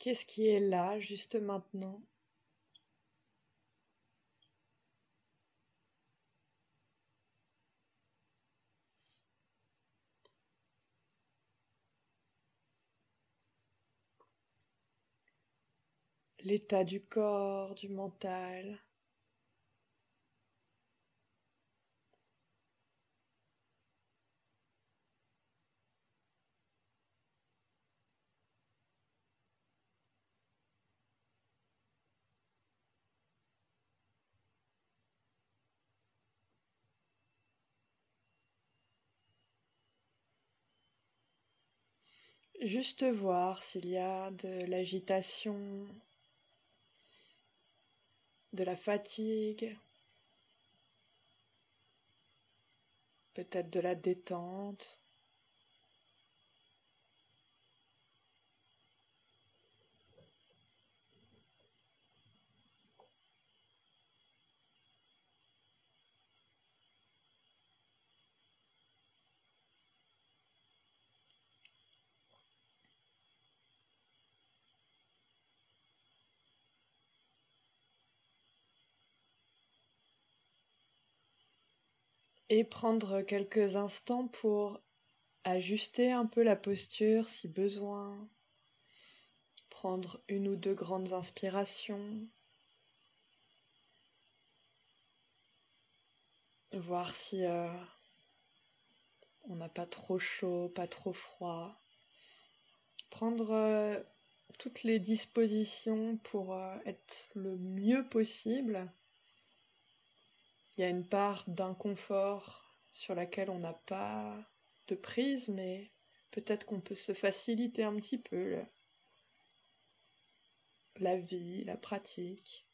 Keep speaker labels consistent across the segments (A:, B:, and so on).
A: Qu'est-ce qui est là, juste maintenant? L'état du corps, du mental. Juste voir s'il y a de l'agitation, de la fatigue, peut-être de la détente. Et prendre quelques instants pour ajuster un peu la posture si besoin. Prendre une ou deux grandes inspirations. Voir si on n'a pas trop chaud, pas trop froid. Prendre toutes les dispositions pour être le mieux possible. Il y a une part d'inconfort sur laquelle on n'a pas de prise, mais peut-être qu'on peut se faciliter un petit peu la vie, la pratique.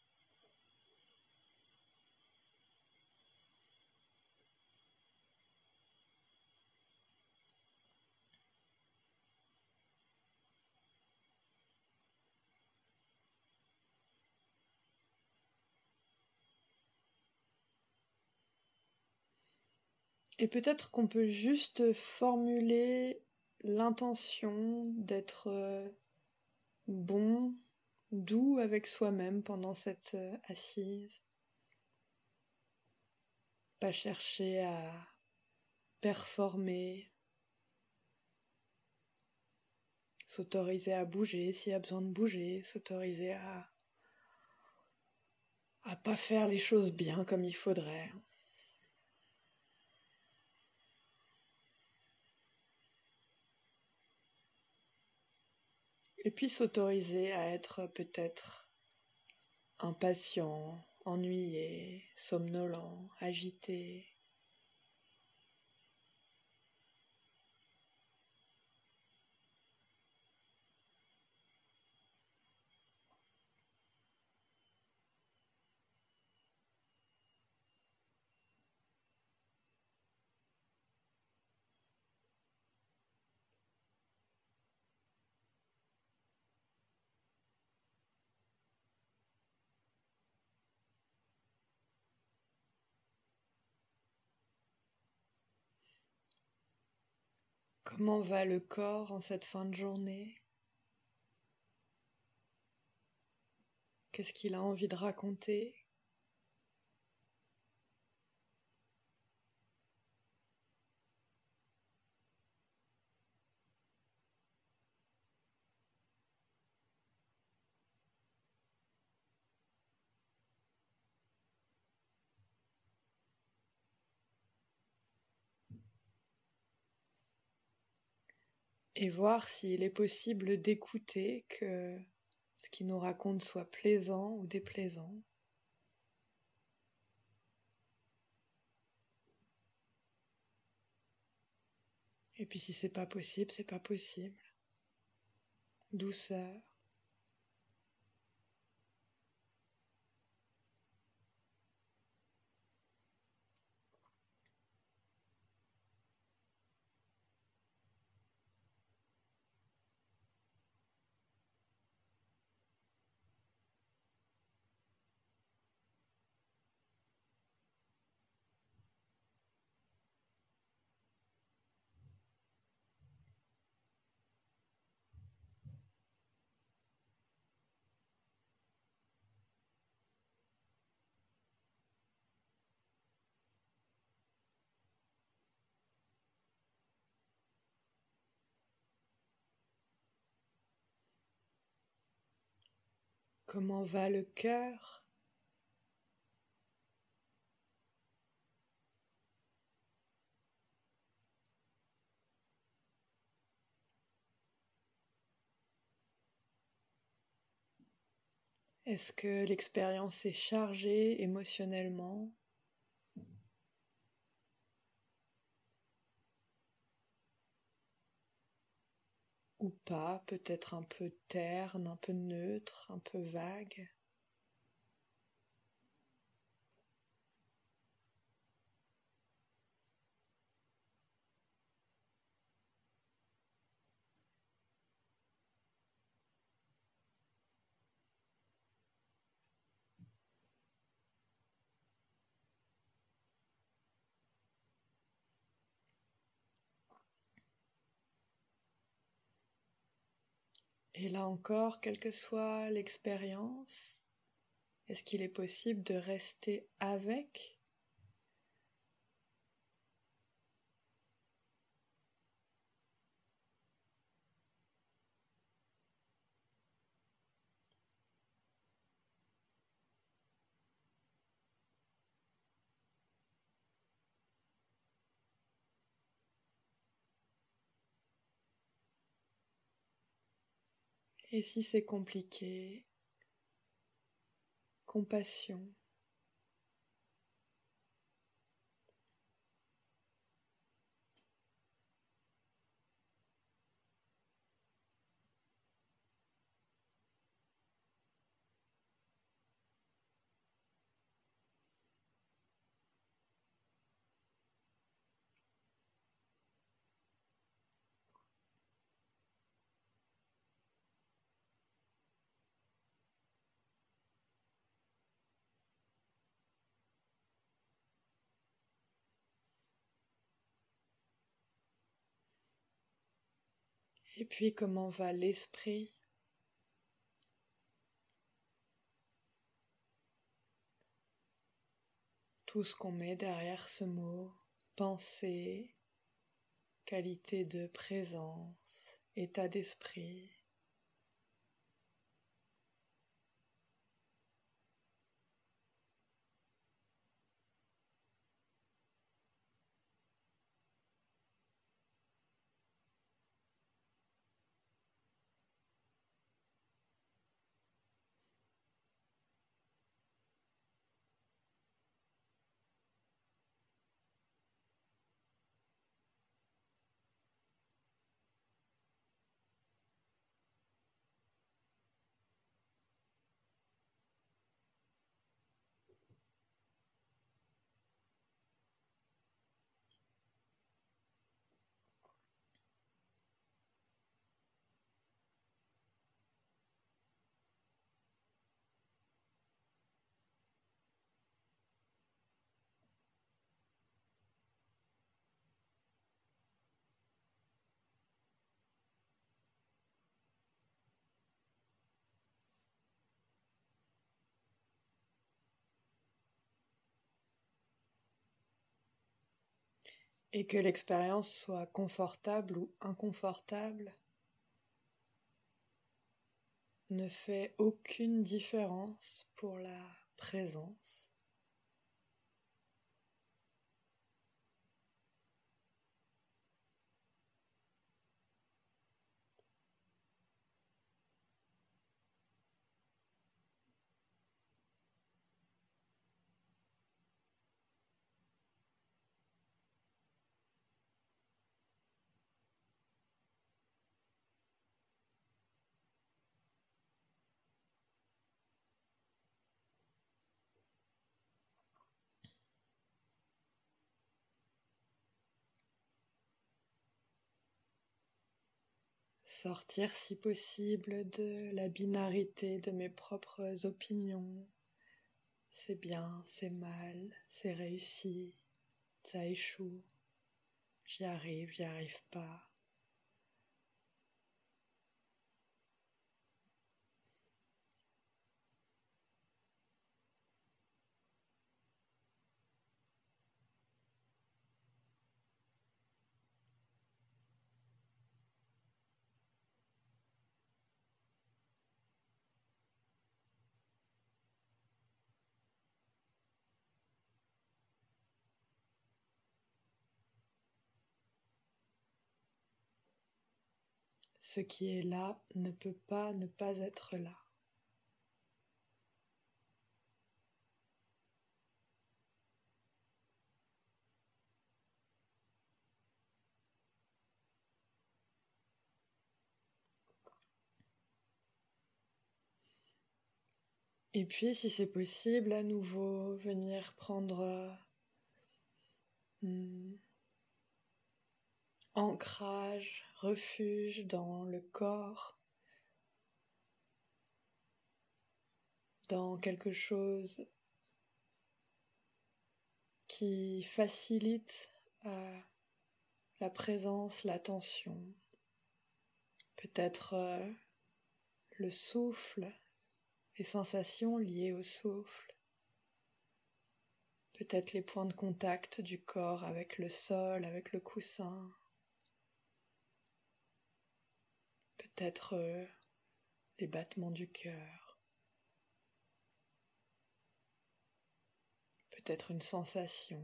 A: Et peut-être qu'on peut juste formuler l'intention d'être bon, doux avec soi-même pendant cette assise. Pas chercher à performer, s'autoriser à bouger s'il y a besoin de bouger, s'autoriser à pas faire les choses bien comme il faudrait. Et puis s'autoriser à être peut-être impatient, ennuyé, somnolent, agité. Comment va le corps en cette fin de journée? Qu'est-ce qu'il a envie de raconter? Et voir s'il est possible d'écouter, que ce qu'il nous raconte soit plaisant ou déplaisant. Et puis si c'est pas possible, c'est pas possible. Douceur. Comment va le cœur? Est-ce que l'expérience est chargée émotionnellement ou pas? Peut-être un peu terne, un peu neutre, un peu vague. Et là encore, quelle que soit l'expérience, est-ce qu'il est possible de rester avec? Et si c'est compliqué, compassion. Et puis comment va l'esprit? Tout ce qu'on met derrière ce mot, pensée, qualité de présence, état d'esprit. Et que l'expérience soit confortable ou inconfortable ne fait aucune différence pour la présence. Sortir si possible de la binarité de mes propres opinions. C'est bien, c'est mal, c'est réussi, ça échoue, j'y arrive pas. Ce qui est là ne peut pas ne pas être là. Et puis, si c'est possible, à nouveau venir prendre ancrage, refuge dans le corps, dans quelque chose qui facilite la présence, l'attention, peut-être le souffle, les sensations liées au souffle, peut-être les points de contact du corps avec le sol, avec le coussin, peut-être les battements du cœur, peut-être une sensation.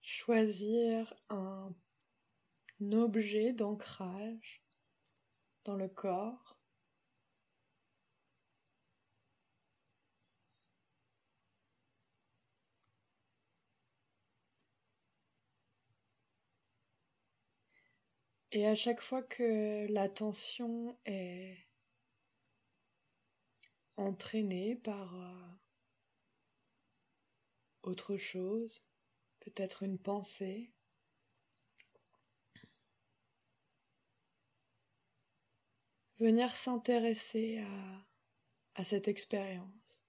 A: Choisir un objet d'ancrage dans le corps et à chaque fois que l'attention est entraînée par autre chose, peut-être une pensée, venir s'intéresser à cette expérience.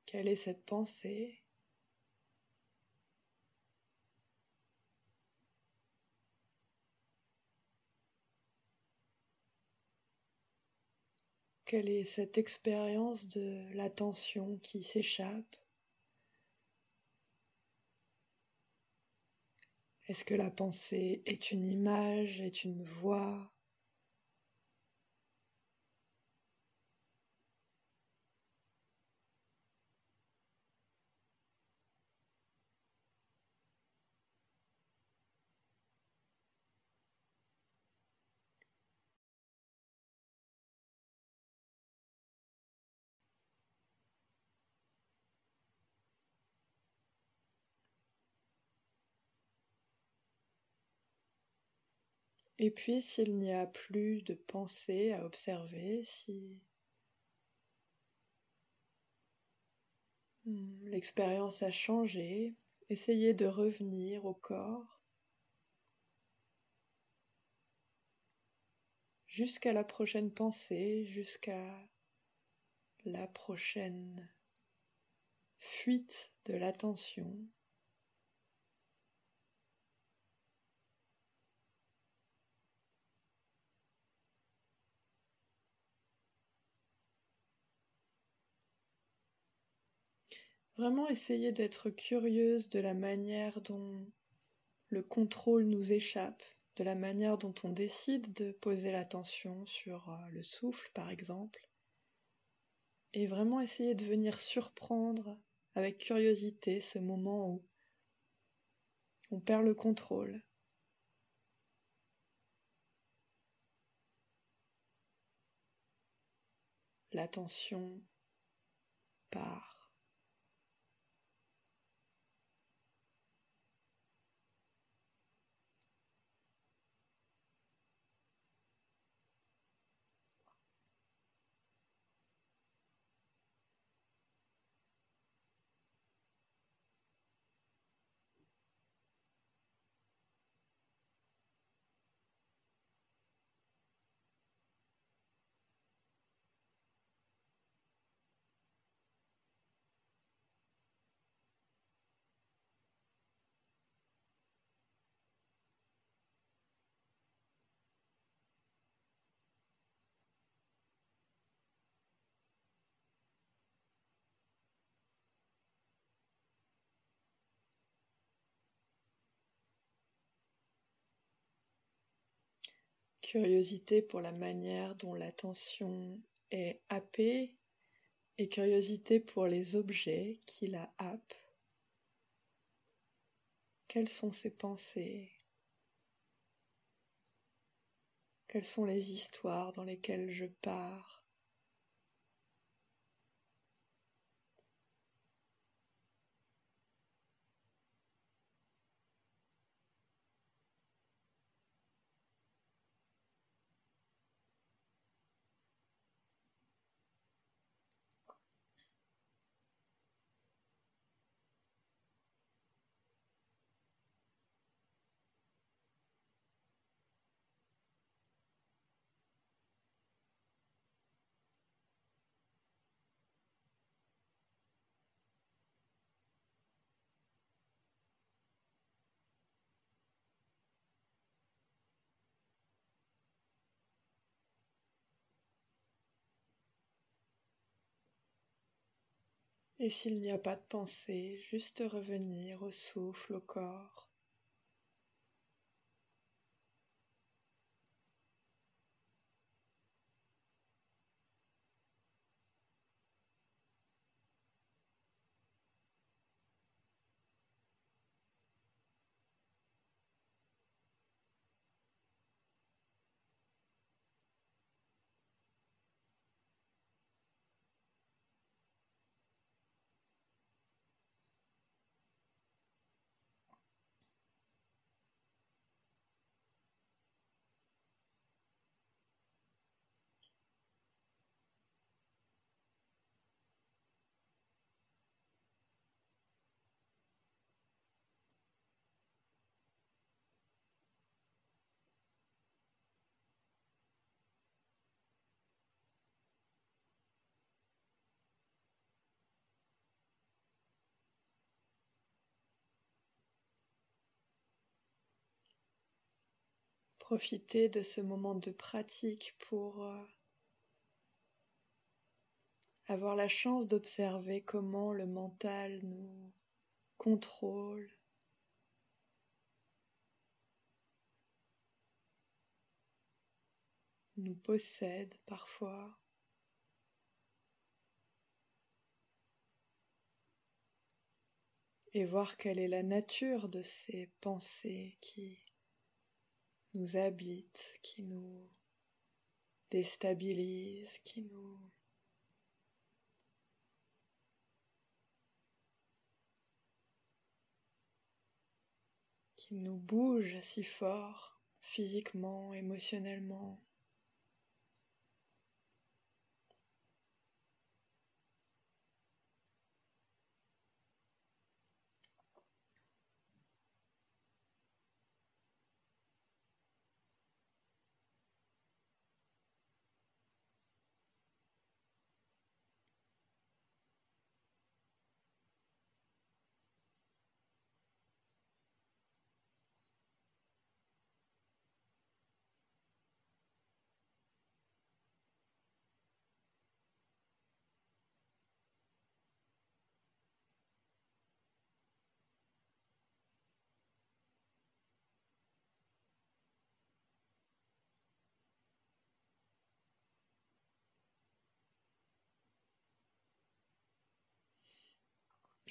A: Quelle est cette pensée? Quelle est cette expérience de l'attention qui s'échappe? Est-ce que la pensée est une image, est une voix? Et puis, s'il n'y a plus de pensée à observer, si l'expérience a changé, essayez de revenir au corps jusqu'à la prochaine pensée, jusqu'à la prochaine fuite de l'attention. Vraiment essayer d'être curieuse de la manière dont le contrôle nous échappe, de la manière dont on décide de poser l'attention sur le souffle par exemple, et vraiment essayer de venir surprendre avec curiosité ce moment où on perd le contrôle. L'attention part. Curiosité pour la manière dont l'attention est happée et curiosité pour les objets qui la happent. Quelles sont ses pensées? Quelles sont les histoires dans lesquelles je pars? Et s'il n'y a pas de pensée, juste revenir au souffle, au corps. Profiter de ce moment de pratique pour avoir la chance d'observer comment le mental nous contrôle, nous possède parfois. Et voir quelle est la nature de ces pensées qui nous habitent, qui nous déstabilisent, qui nous bougent si fort, physiquement, émotionnellement.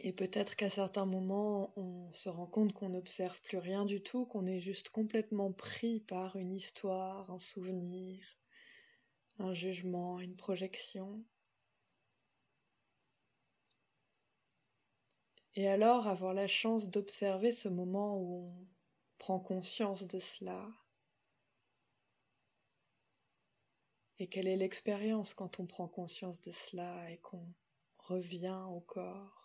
A: Et peut-être qu'à certains moments, on se rend compte qu'on n'observe plus rien du tout, qu'on est juste complètement pris par une histoire, un souvenir, un jugement, une projection. Et alors avoir la chance d'observer ce moment où on prend conscience de cela. Et quelle est l'expérience quand on prend conscience de cela et qu'on revient au corps?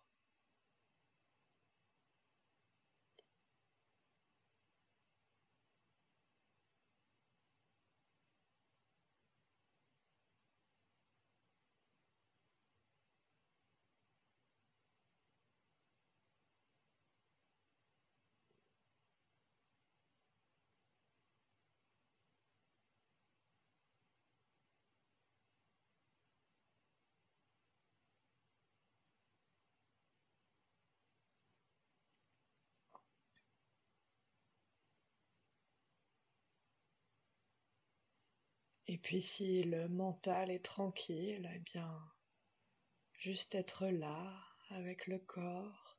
A: Et puis si le mental est tranquille, eh bien, juste être là avec le corps.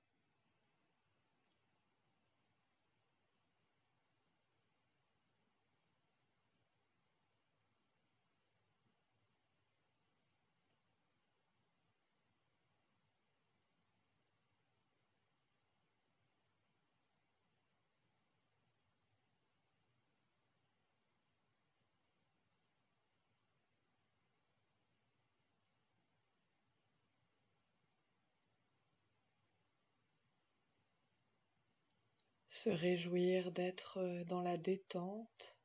A: Se réjouir d'être dans la détente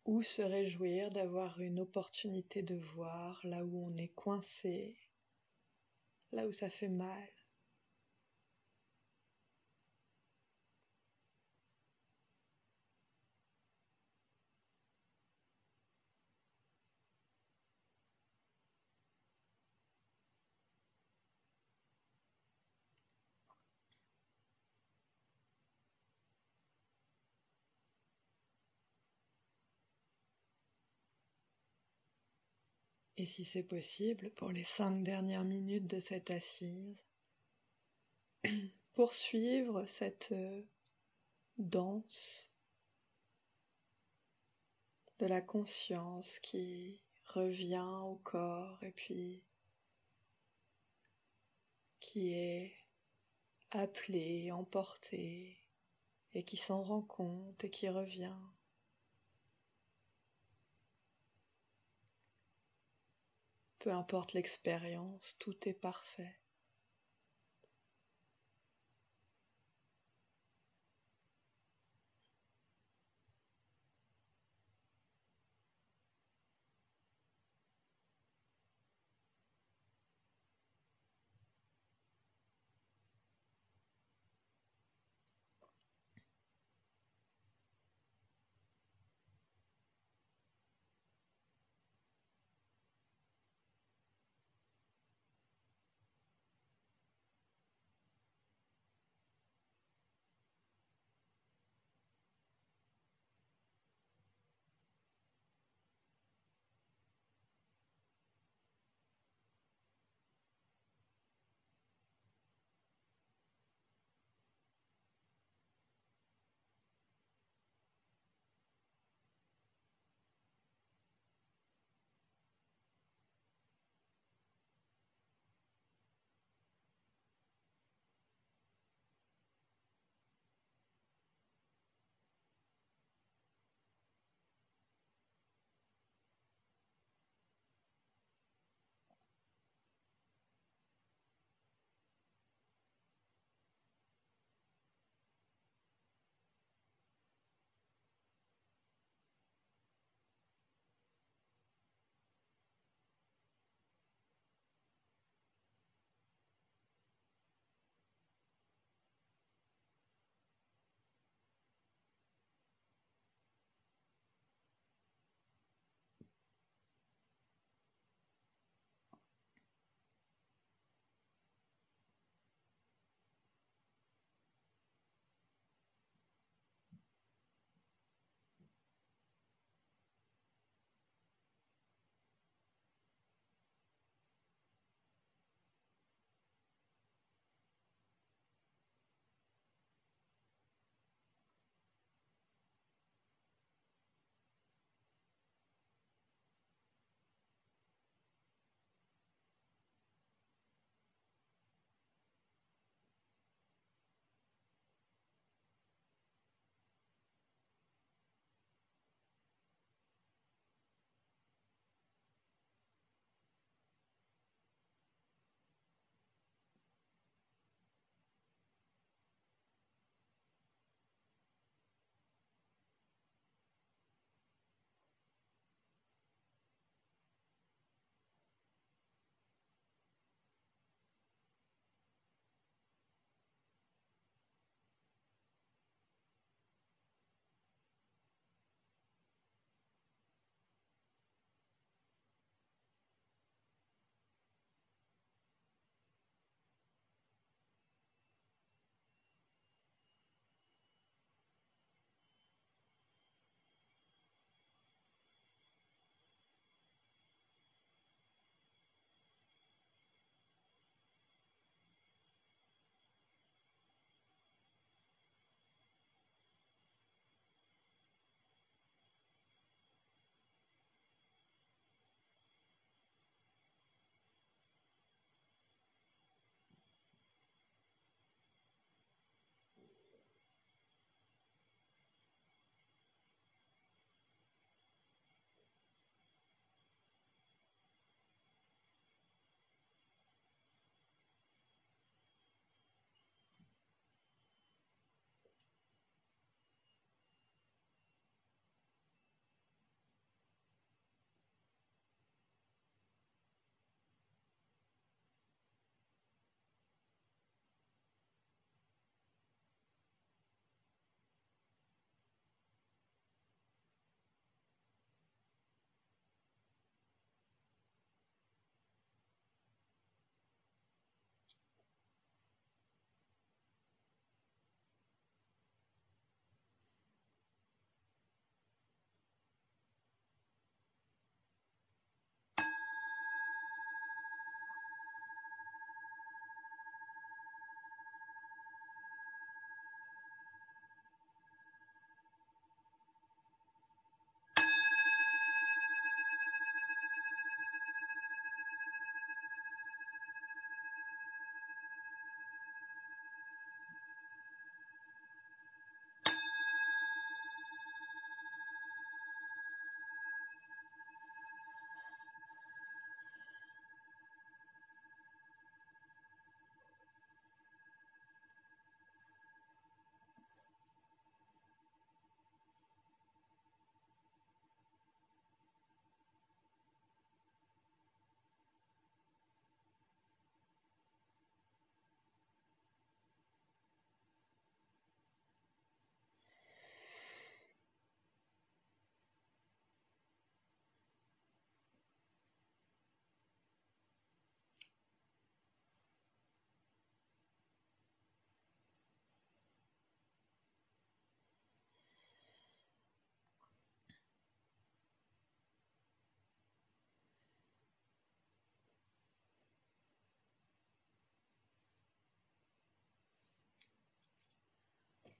A: ou se réjouir d'avoir une opportunité de voir là où on est coincé, là où ça fait mal. Et si c'est possible, pour les 5 dernières minutes de cette assise, poursuivre cette danse de la conscience qui revient au corps et puis qui est appelé, emporté et qui s'en rend compte et qui revient. Peu importe l'expérience, tout est parfait.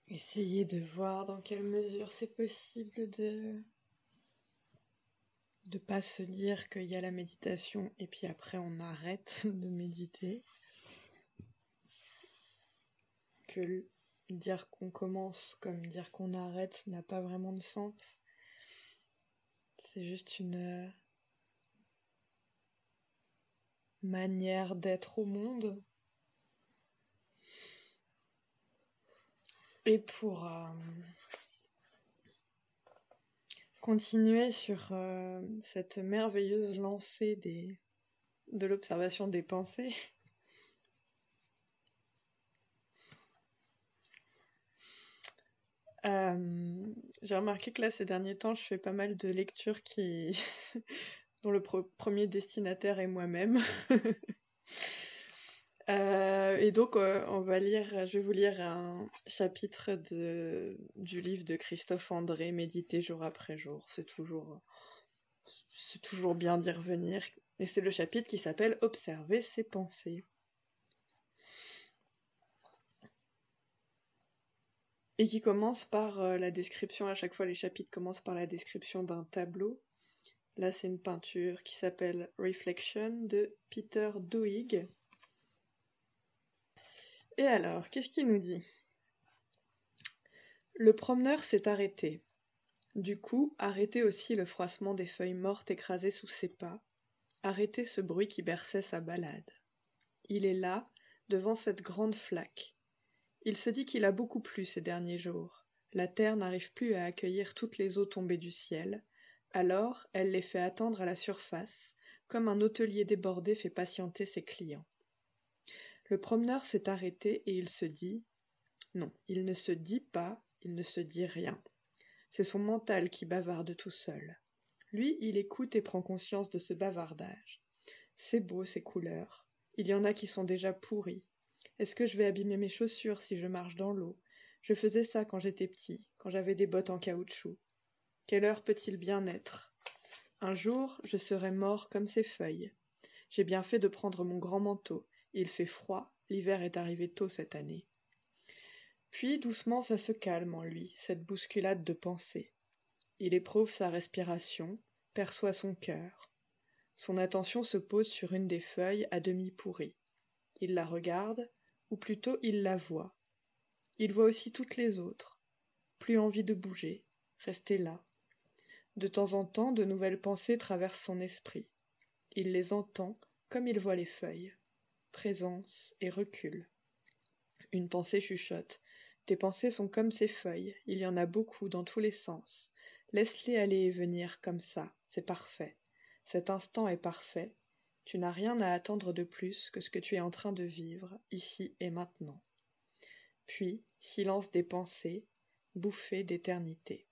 A: Essayez de voir dans quelle mesure c'est possible de pas se dire qu'il y a la méditation et puis après on arrête de méditer. Que dire qu'on commence comme dire qu'on arrête n'a pas vraiment de sens. C'est juste une manière d'être au monde. Et pour continuer sur cette merveilleuse lancée de l'observation des pensées, j'ai remarqué que là, ces derniers temps, je fais pas mal de lectures dont le premier destinataire est moi-même. Et donc, je vais vous lire un chapitre du livre de Christophe André, Méditer jour après jour. C'est toujours bien d'y revenir. Et c'est le chapitre qui s'appelle Observer ses pensées. Et qui commence par la description, à chaque fois les chapitres commencent par la description d'un tableau. Là, c'est une peinture qui s'appelle Reflection de Peter Doig. Et alors, qu'est-ce qu'il nous dit ? Le promeneur s'est arrêté. Du coup, arrêtez aussi le froissement des feuilles mortes écrasées sous ses pas. Arrêtez ce bruit qui berçait sa balade. Il est là, devant cette grande flaque. Il se dit qu'il a beaucoup plu ces derniers jours. La terre n'arrive plus à accueillir toutes les eaux tombées du ciel. Alors, elle les fait attendre à la surface, comme un hôtelier débordé fait patienter ses clients. Le promeneur s'est arrêté et il se dit... Non, il ne se dit pas, il ne se dit rien. C'est son mental qui bavarde tout seul. Lui, il écoute et prend conscience de ce bavardage. C'est beau, ces couleurs. Il y en a qui sont déjà pourries. Est-ce que je vais abîmer mes chaussures si je marche dans l'eau ? Je faisais ça quand j'étais petit, quand j'avais des bottes en caoutchouc. Quelle heure peut-il bien être ? Un jour, je serai mort comme ces feuilles. J'ai bien fait de prendre mon grand manteau. Il fait froid, l'hiver est arrivé tôt cette année. Puis, doucement, ça se calme en lui, cette bousculade de pensée. Il éprouve sa respiration, perçoit son cœur. Son attention se pose sur une des feuilles à demi pourrie. Il la regarde, ou plutôt il la voit. Il voit aussi toutes les autres. Plus envie de bouger, rester là. De temps en temps, de nouvelles pensées traversent son esprit. Il les entend comme il voit les feuilles. Présence et recul. Une pensée chuchote. Tes pensées sont comme ces feuilles, il y en a beaucoup dans tous les sens. Laisse-les aller et venir comme ça, c'est parfait. Cet instant est parfait. Tu n'as rien à attendre de plus que ce que tu es en train de vivre, ici et maintenant. Puis, silence des pensées, bouffée d'éternité.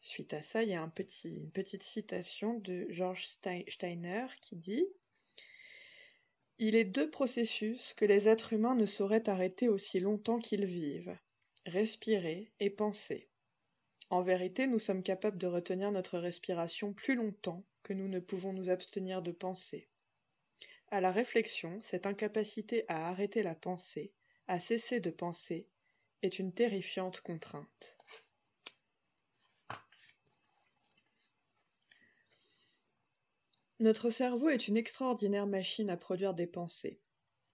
A: Suite à ça, il y a une petite citation de George Steiner qui dit « Il est deux processus que les êtres humains ne sauraient arrêter aussi longtemps qu'ils vivent, respirer et penser. En vérité, nous sommes capables de retenir notre respiration plus longtemps que nous ne pouvons nous abstenir de penser. À la réflexion, cette incapacité à arrêter la pensée, à cesser de penser, est une terrifiante contrainte. » Notre cerveau est une extraordinaire machine à produire des pensées.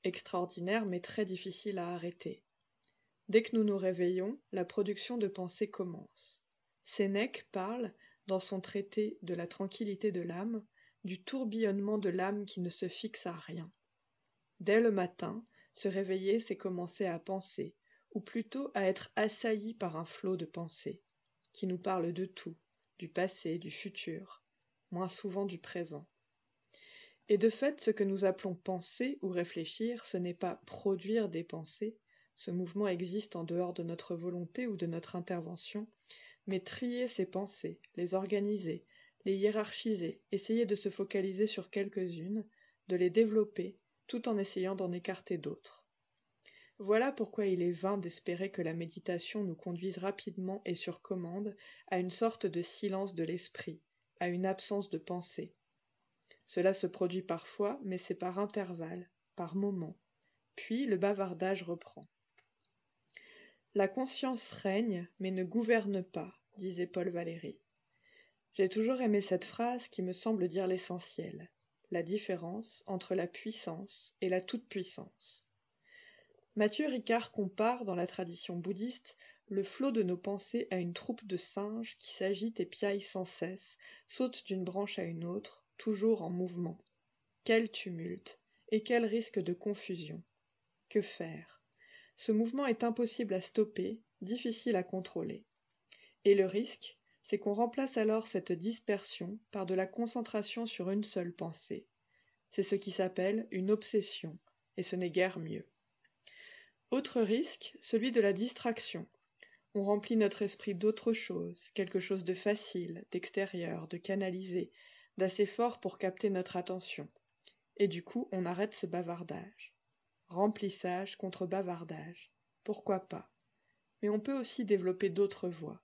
A: Extraordinaire mais très difficile à arrêter. Dès que nous nous réveillons, la production de pensées commence. Sénèque parle, dans son traité de la tranquillité de l'âme, du tourbillonnement de l'âme qui ne se fixe à rien. Dès le matin, se réveiller, c'est commencer à penser, ou plutôt à être assailli par un flot de pensées, qui nous parle de tout, du passé, du futur, moins souvent du présent. Et de fait, ce que nous appelons penser ou réfléchir, ce n'est pas produire des pensées, ce mouvement existe en dehors de notre volonté ou de notre intervention, mais trier ces pensées, les organiser, les hiérarchiser, essayer de se focaliser sur quelques-unes, de les développer, tout en essayant d'en écarter d'autres. Voilà pourquoi il est vain d'espérer que la méditation nous conduise rapidement et sur commande à une sorte de silence de l'esprit, à une absence de pensée. Cela se produit parfois, mais c'est par intervalles, par moments. Puis le bavardage reprend. La conscience règne, mais ne gouverne pas, disait Paul Valéry. J'ai toujours aimé cette phrase qui me semble dire l'essentiel, la différence entre la puissance et la toute-puissance. Mathieu Ricard compare, dans la tradition bouddhiste, le flot de nos pensées à une troupe de singes qui s'agitent et piaillent sans cesse, sautent d'une branche à une autre, toujours en mouvement. Quel tumulte, et quel risque de confusion! Que faire? Ce mouvement est impossible à stopper, difficile à contrôler. Et le risque, c'est qu'on remplace alors cette dispersion par de la concentration sur une seule pensée. C'est ce qui s'appelle une obsession, et ce n'est guère mieux. Autre risque, celui de la distraction. On remplit notre esprit d'autre chose, quelque chose de facile, d'extérieur, de canalisé, d'assez fort pour capter notre attention. Et du coup, on arrête ce bavardage. Remplissage contre bavardage. Pourquoi pas? Mais on peut aussi développer d'autres voies.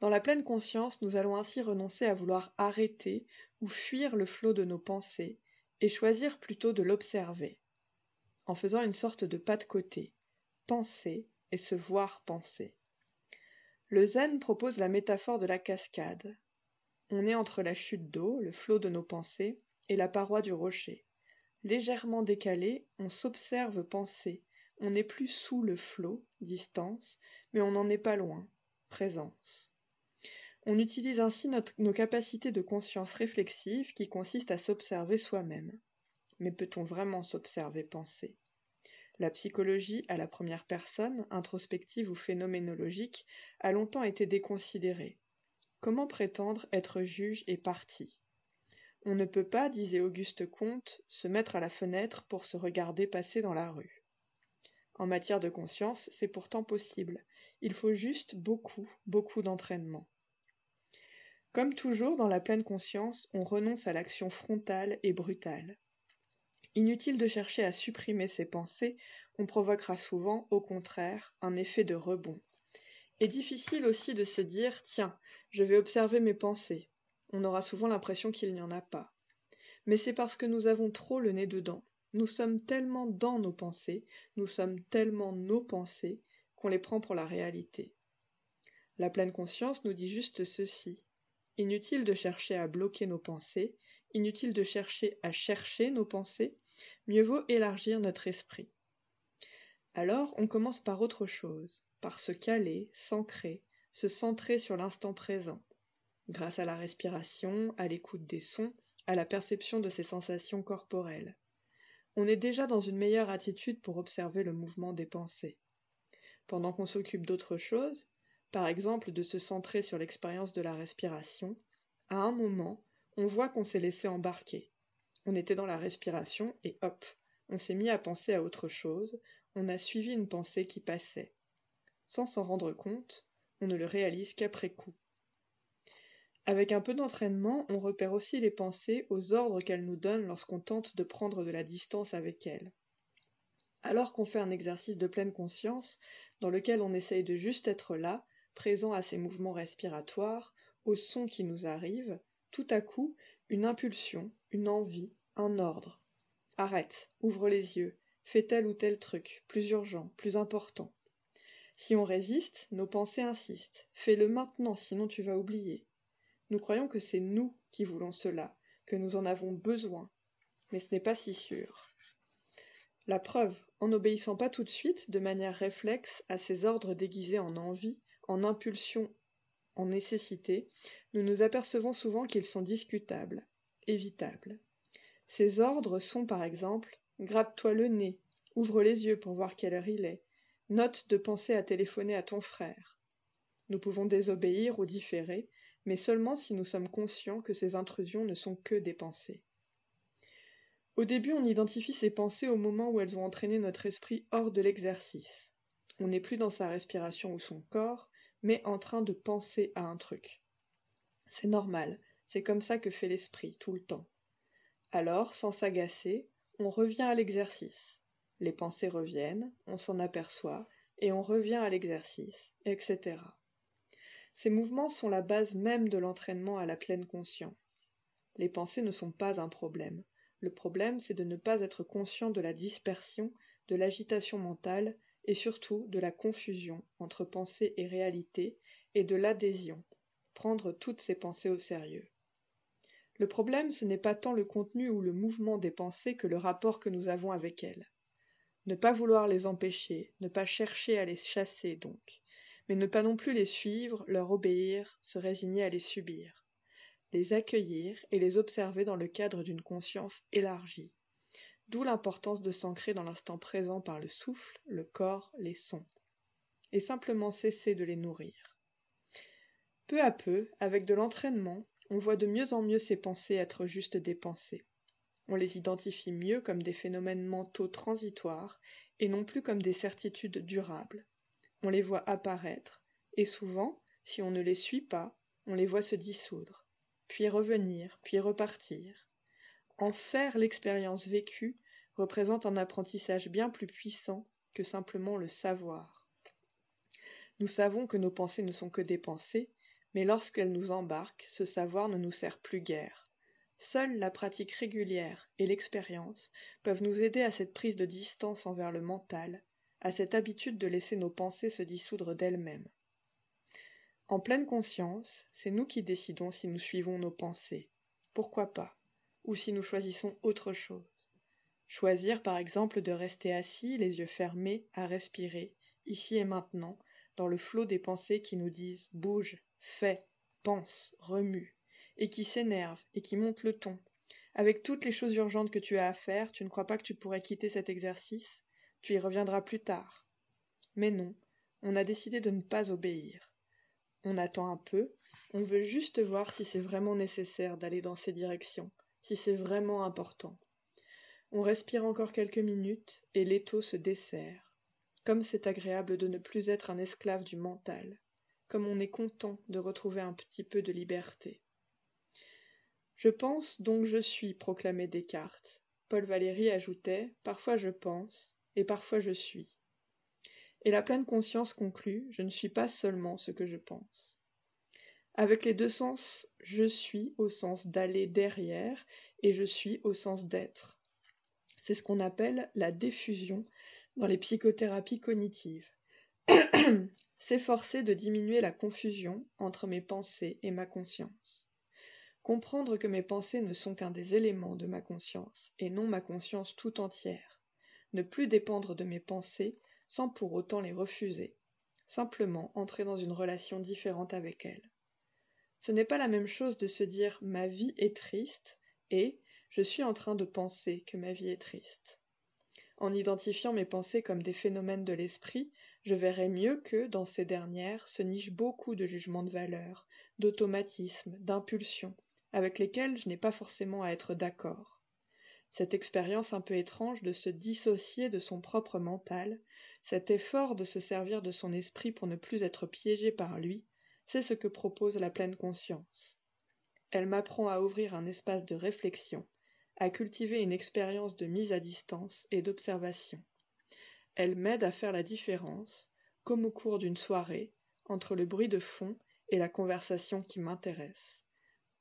A: Dans la pleine conscience, nous allons ainsi renoncer à vouloir arrêter ou fuir le flot de nos pensées et choisir plutôt de l'observer, en faisant une sorte de pas de côté, penser et se voir penser. Le zen propose la métaphore de la cascade. On est entre la chute d'eau, le flot de nos pensées, et la paroi du rocher. Légèrement décalé, on s'observe penser. On n'est plus sous le flot, distance, mais on n'en est pas loin, présence. On utilise ainsi nos capacités de conscience réflexive qui consistent à s'observer soi-même. Mais peut-on vraiment s'observer penser? La psychologie à la première personne, introspective ou phénoménologique, a longtemps été déconsidérée. Comment prétendre être juge et partie? On ne peut pas, disait Auguste Comte, se mettre à la fenêtre pour se regarder passer dans la rue. En matière de conscience, c'est pourtant possible. Il faut juste beaucoup, beaucoup d'entraînement. Comme toujours dans la pleine conscience, on renonce à l'action frontale et brutale. Inutile de chercher à supprimer ses pensées, on provoquera souvent, au contraire, un effet de rebond. Et difficile aussi de se dire « Tiens, je vais observer mes pensées ». On aura souvent l'impression qu'il n'y en a pas. Mais c'est parce que nous avons trop le nez dedans. Nous sommes tellement dans nos pensées, nous sommes tellement nos pensées, qu'on les prend pour la réalité. La pleine conscience nous dit juste ceci. Inutile de chercher à bloquer nos pensées, inutile de chercher à chercher nos pensées, mieux vaut élargir notre esprit. Alors, on commence par autre chose, par se caler, s'ancrer, se centrer sur l'instant présent, grâce à la respiration, à l'écoute des sons, à la perception de ses sensations corporelles. On est déjà dans une meilleure attitude pour observer le mouvement des pensées. Pendant qu'on s'occupe d'autre chose, par exemple de se centrer sur l'expérience de la respiration, à un moment, on voit qu'on s'est laissé embarquer. On était dans la respiration et hop, on s'est mis à penser à autre chose, on a suivi une pensée qui passait. Sans s'en rendre compte, on ne le réalise qu'après coup. Avec un peu d'entraînement, on repère aussi les pensées aux ordres qu'elles nous donnent lorsqu'on tente de prendre de la distance avec elles. Alors qu'on fait un exercice de pleine conscience, dans lequel on essaye de juste être là, présent à ces mouvements respiratoires, aux sons qui nous arrivent, tout à coup, une impulsion, une envie, un ordre. Arrête, ouvre les yeux, fais tel ou tel truc, plus urgent, plus important. Si on résiste, nos pensées insistent. Fais-le maintenant, sinon tu vas oublier. Nous croyons que c'est nous qui voulons cela, que nous en avons besoin, mais ce n'est pas si sûr. La preuve, en n'obéissant pas tout de suite, de manière réflexe, à ces ordres déguisés en envie, en impulsion, en nécessité, nous nous apercevons souvent qu'ils sont discutables, évitables. Ces ordres sont par exemple « gratte-toi le nez »,« ouvre les yeux pour voir quelle heure il est »,« note de penser à téléphoner à ton frère ». Nous pouvons désobéir ou différer, mais seulement si nous sommes conscients que ces intrusions ne sont que des pensées. Au début, on identifie ces pensées au moment où elles ont entraîné notre esprit hors de l'exercice. On n'est plus dans sa respiration ou son corps, mais en train de penser à un truc. C'est normal, c'est comme ça que fait l'esprit, tout le temps. Alors, sans s'agacer, on revient à l'exercice. Les pensées reviennent, on s'en aperçoit, et on revient à l'exercice, etc. Ces mouvements sont la base même de l'entraînement à la pleine conscience. Les pensées ne sont pas un problème. Le problème, c'est de ne pas être conscient de la dispersion, de l'agitation mentale et surtout de la confusion entre pensée et réalité et de l'adhésion, prendre toutes ces pensées au sérieux. Le problème, ce n'est pas tant le contenu ou le mouvement des pensées que le rapport que nous avons avec elles. Ne pas vouloir les empêcher, ne pas chercher à les chasser donc, mais ne pas non plus les suivre, leur obéir, se résigner à les subir. Les accueillir et les observer dans le cadre d'une conscience élargie. D'où l'importance de s'ancrer dans l'instant présent par le souffle, le corps, les sons, et simplement cesser de les nourrir. Peu à peu, avec de l'entraînement, on voit de mieux en mieux ces pensées être juste des pensées. On les identifie mieux comme des phénomènes mentaux transitoires et non plus comme des certitudes durables. On les voit apparaître, et souvent, si on ne les suit pas, on les voit se dissoudre, puis revenir, puis repartir. En faire l'expérience vécue représente un apprentissage bien plus puissant que simplement le savoir. Nous savons que nos pensées ne sont que des pensées, mais lorsqu'elles nous embarquent, ce savoir ne nous sert plus guère. Seule la pratique régulière et l'expérience peuvent nous aider à cette prise de distance envers le mental, à cette habitude de laisser nos pensées se dissoudre d'elles-mêmes. En pleine conscience, c'est nous qui décidons si nous suivons nos pensées. Pourquoi pas? Ou si nous choisissons autre chose. Choisir par exemple de rester assis, les yeux fermés, à respirer, ici et maintenant, dans le flot des pensées qui nous disent bouge, fais, pense, remue, et qui s'énervent et qui montent le ton. Avec toutes les choses urgentes que tu as à faire, tu ne crois pas que tu pourrais quitter cet exercice? Tu y reviendras plus tard. Mais non, on a décidé de ne pas obéir. On attend un peu, on veut juste voir si c'est vraiment nécessaire d'aller dans ces directions, si c'est vraiment important. On respire encore quelques minutes et l'étau se dessert. Comme c'est agréable de ne plus être un esclave du mental, comme on est content de retrouver un petit peu de liberté. Je pense, donc je suis, proclamait Descartes. Paul Valéry ajoutait « Parfois je pense, et parfois je suis ». Et la pleine conscience conclut « Je ne suis pas seulement ce que je pense ». Avec les deux sens, je suis au sens d'aller derrière, et je suis au sens d'être. C'est ce qu'on appelle la diffusion dans les psychothérapies cognitives. S'efforcer de diminuer la confusion entre mes pensées et ma conscience. Comprendre que mes pensées ne sont qu'un des éléments de ma conscience, et non ma conscience tout entière. Ne plus dépendre de mes pensées sans pour autant les refuser. Simplement entrer dans une relation différente avec elles. Ce n'est pas la même chose de se dire « ma vie est triste » et « je suis en train de penser que ma vie est triste ». En identifiant mes pensées comme des phénomènes de l'esprit, je verrai mieux que, dans ces dernières, se nichent beaucoup de jugements de valeur, d'automatismes, d'impulsions, avec lesquels je n'ai pas forcément à être d'accord. Cette expérience un peu étrange de se dissocier de son propre mental, cet effort de se servir de son esprit pour ne plus être piégé par lui, c'est ce que propose la pleine conscience. Elle m'apprend à ouvrir un espace de réflexion, à cultiver une expérience de mise à distance et d'observation. Elle m'aide à faire la différence, comme au cours d'une soirée, entre le bruit de fond et la conversation qui m'intéresse,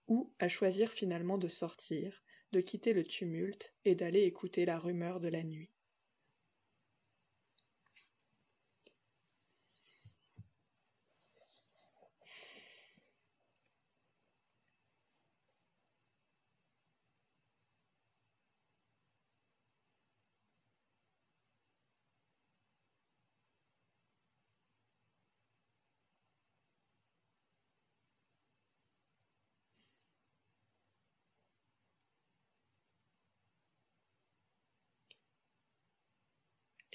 A: ou à choisir finalement de sortir, de quitter le tumulte et d'aller écouter la rumeur de la nuit.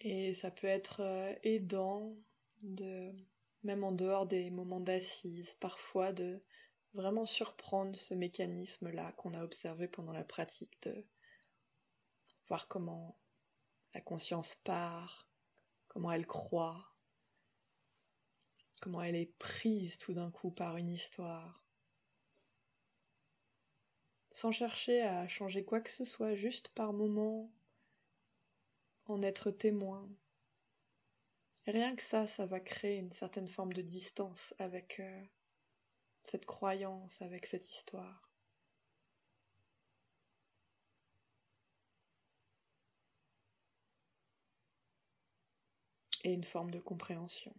A: Et ça peut être aidant, même en dehors des moments d'assise, parfois de vraiment surprendre ce mécanisme-là qu'on a observé pendant la pratique, de voir comment la conscience part, comment elle croît, comment elle est prise tout d'un coup par une histoire, sans chercher à changer quoi que ce soit, juste par moment, en être témoin. Et rien que ça va créer une certaine forme de distance avec cette croyance, avec cette histoire. et une forme de compréhension.